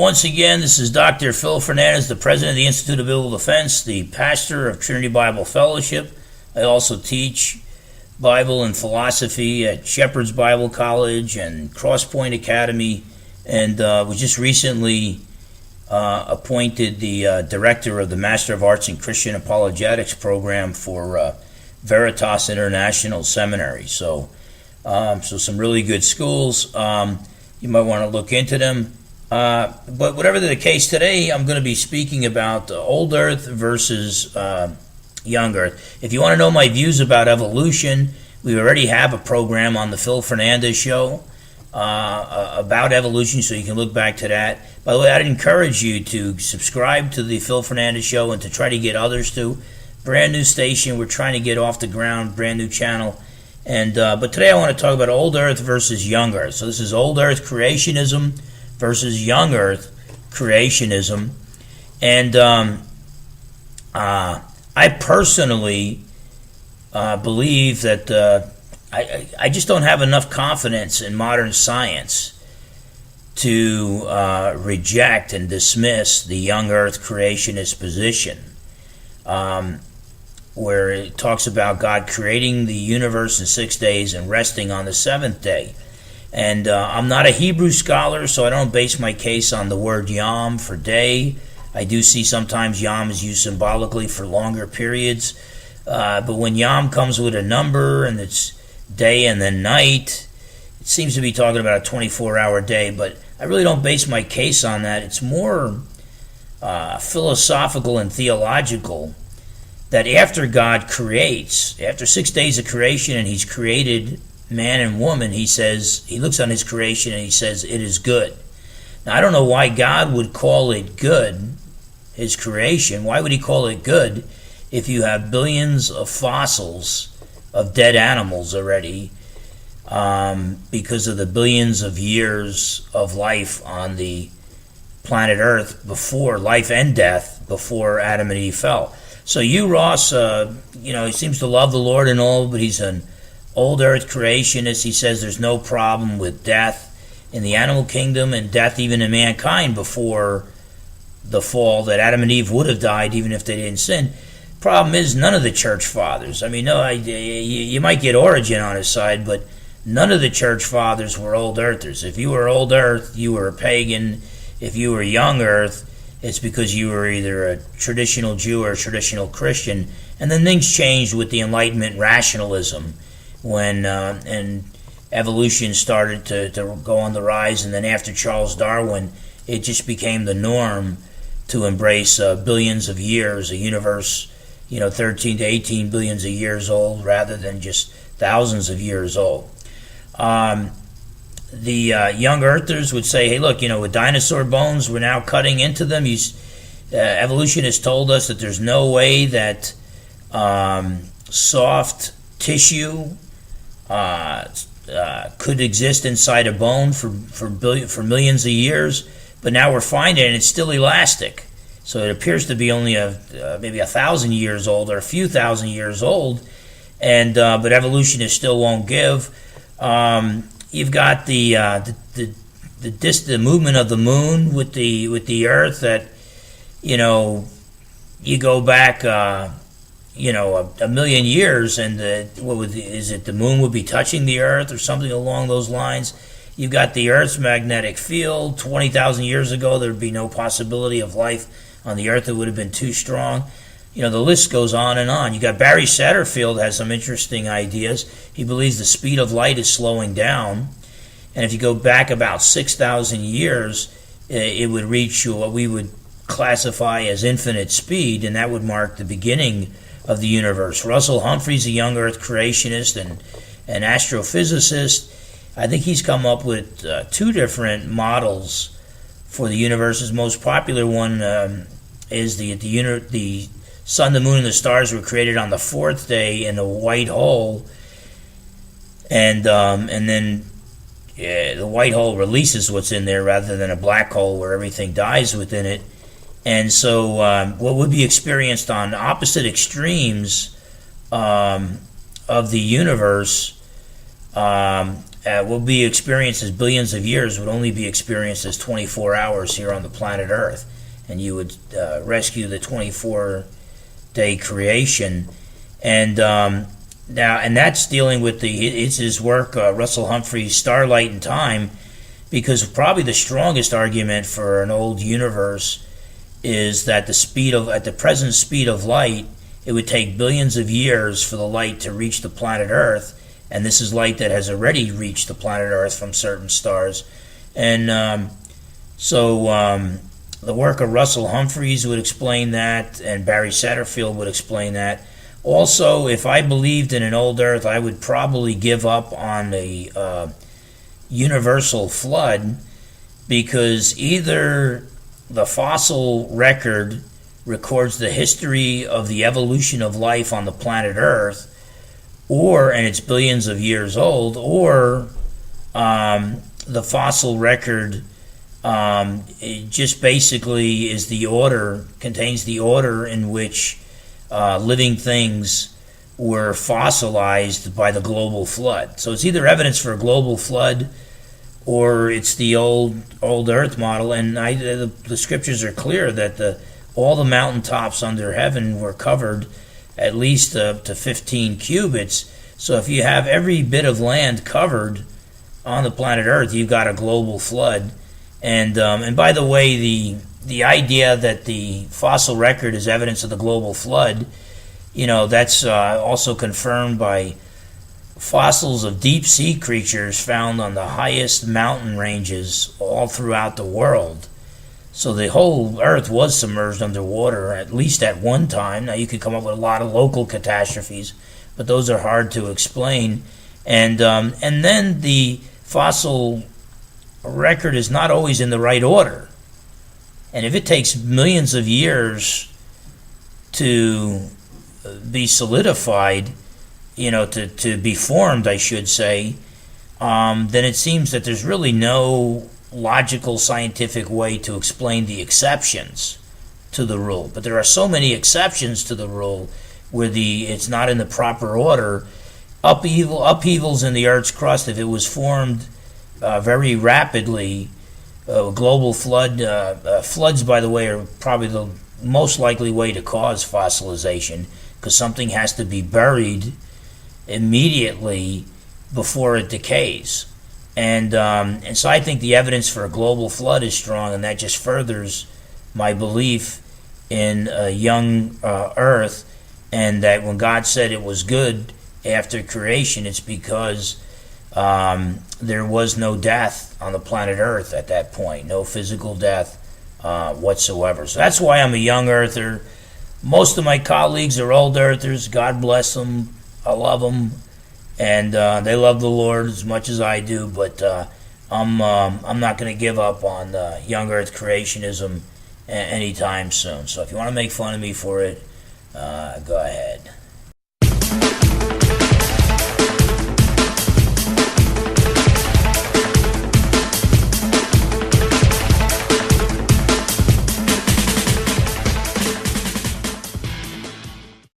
Once again, this is Dr. Phil Fernandes, the president of the Institute of Biblical Defense, the pastor of Trinity Bible Fellowship. I also teach Bible and philosophy at Shepherd's Bible College and Crosspoint Academy, and was just recently appointed the director of the Master of Arts in Christian Apologetics program for Veritas International Seminary. So some really good schools. You might want to look into them. But whatever the case, today I'm going to be speaking about old Earth versus young Earth. If you want to know my views about evolution, we already have a program on the Phil Fernandes Show about evolution, so you can look back to that. By the way, I'd encourage you to subscribe to the Phil Fernandes Show and to try to get others to. Brand new station, we're trying to get off the ground, brand new channel. And but today I want to talk about old Earth versus young Earth. So this is old Earth creationism versus young Earth creationism. And I personally believe that I just don't have enough confidence in modern science to reject and dismiss the young Earth creationist position, where it talks about God creating the universe in 6 days and resting on the seventh day. And I'm not a Hebrew scholar, so I don't base my case on the word yom for day. I do see sometimes yom is used symbolically for longer periods. But when yom comes with a number and it's day and then night, it seems to be talking about a 24-hour day. But I really don't base my case on that. It's more philosophical and theological, that after God creates, after 6 days of creation, and he's created man and woman, he says, he looks on his creation and he says, it is good. Now, I don't know why God would call it good, his creation. Why would he call it good if you have billions of fossils of dead animals already, because of the billions of years of life on the planet Earth before life and death, before Adam and Eve fell? So you, Ross, he seems to love the Lord and all, but he's an old Earth creationist. He says there's no problem with death in the animal kingdom and death even in mankind before the fall, that Adam and Eve would have died even if they didn't sin. Problem is, none of the church fathers, you might get Origen on his side, but none of the church fathers were old earthers. If you were old Earth, you were a pagan. If you were young Earth, it's because you were either a traditional Jew or a traditional Christian. And then things changed with the Enlightenment rationalism, when and evolution started to go on the rise. And then after Charles Darwin, it just became the norm to embrace billions of years, a universe, 13 to 18 billions of years old, rather than just thousands of years old. The young earthers would say, hey, look, with dinosaur bones, we're now cutting into them. Evolution has told us that there's no way that soft tissue could exist inside a bone for millions of years, but now we're finding it, and it's still elastic. So it appears to be only maybe 1,000 years old or a few thousand years old, and but evolutionists still won't give. You've got the movement of the moon with the Earth, that you go back a million years, and the moon would be touching the Earth or something along those lines. You've got the Earth's magnetic field. 20,000 years ago, there would be no possibility of life on the Earth. It would have been too strong. The list goes on and on. You got Barry Satterfield has some interesting ideas. He believes the speed of light is slowing down, and if you go back about 6,000 years, it would reach what we would classify as infinite speed, and that would mark the beginning of the universe. Russell Humphrey's a young Earth creationist and an astrophysicist. I think he's come up with two different models for the universe. His most popular one is the sun, the moon, and the stars were created on the fourth day in a white hole, and then the white hole releases what's in there rather than a black hole where everything dies within it. And so what would be experienced on opposite extremes of the universe, and will be experienced as billions of years would only be experienced as 24 hours here on the planet Earth. And you would rescue the 24-day creation. And now, and that's dealing with it's his work, Russell Humphrey's Starlight in Time, because probably the strongest argument for an old universe is that at the present speed of light, it would take billions of years for the light to reach the planet Earth, and this is light that has already reached the planet Earth from certain stars. And the work of Russell Humphreys would explain that, and Barry Satterfield would explain that. Also, if I believed in an old Earth, I would probably give up on a universal flood, because either the fossil record records the history of the evolution of life on the planet Earth, and it's billions of years old, or the fossil record it just basically contains the order in which living things were fossilized by the global flood. So it's either evidence for a global flood, or it's the old Earth model. And the scriptures are clear that all the mountaintops under heaven were covered at least to 15 cubits. So if you have every bit of land covered on the planet Earth, you've got a global flood. And by the way, the idea that the fossil record is evidence of the global flood, that's also confirmed by fossils of deep sea creatures found on the highest mountain ranges all throughout the world. So the whole Earth was submerged underwater, at least at one time. Now you could come up with a lot of local catastrophes, but those are hard to explain. And then the fossil record is not always in the right order. And if it takes millions of years to be solidified, to be formed, I should say, then it seems that there's really no logical scientific way to explain the exceptions to the rule. But there are so many exceptions to the rule where it's not in the proper order. Upheavals in the Earth's crust, if it was formed very rapidly, global floods, by the way, are probably the most likely way to cause fossilization, because something has to be buried immediately before it decays. And so I think the evidence for a global flood is strong, and that just furthers my belief in a young Earth, and that when God said it was good after creation, it's because there was no death on the planet Earth at that point, no physical death whatsoever. So that's why I'm a young Earther. Most of my colleagues are old Earthers. God bless them. I love them, and they love the Lord as much as I do. But I'm not going to give up on young Earth creationism anytime soon. So if you want to make fun of me for it, go ahead.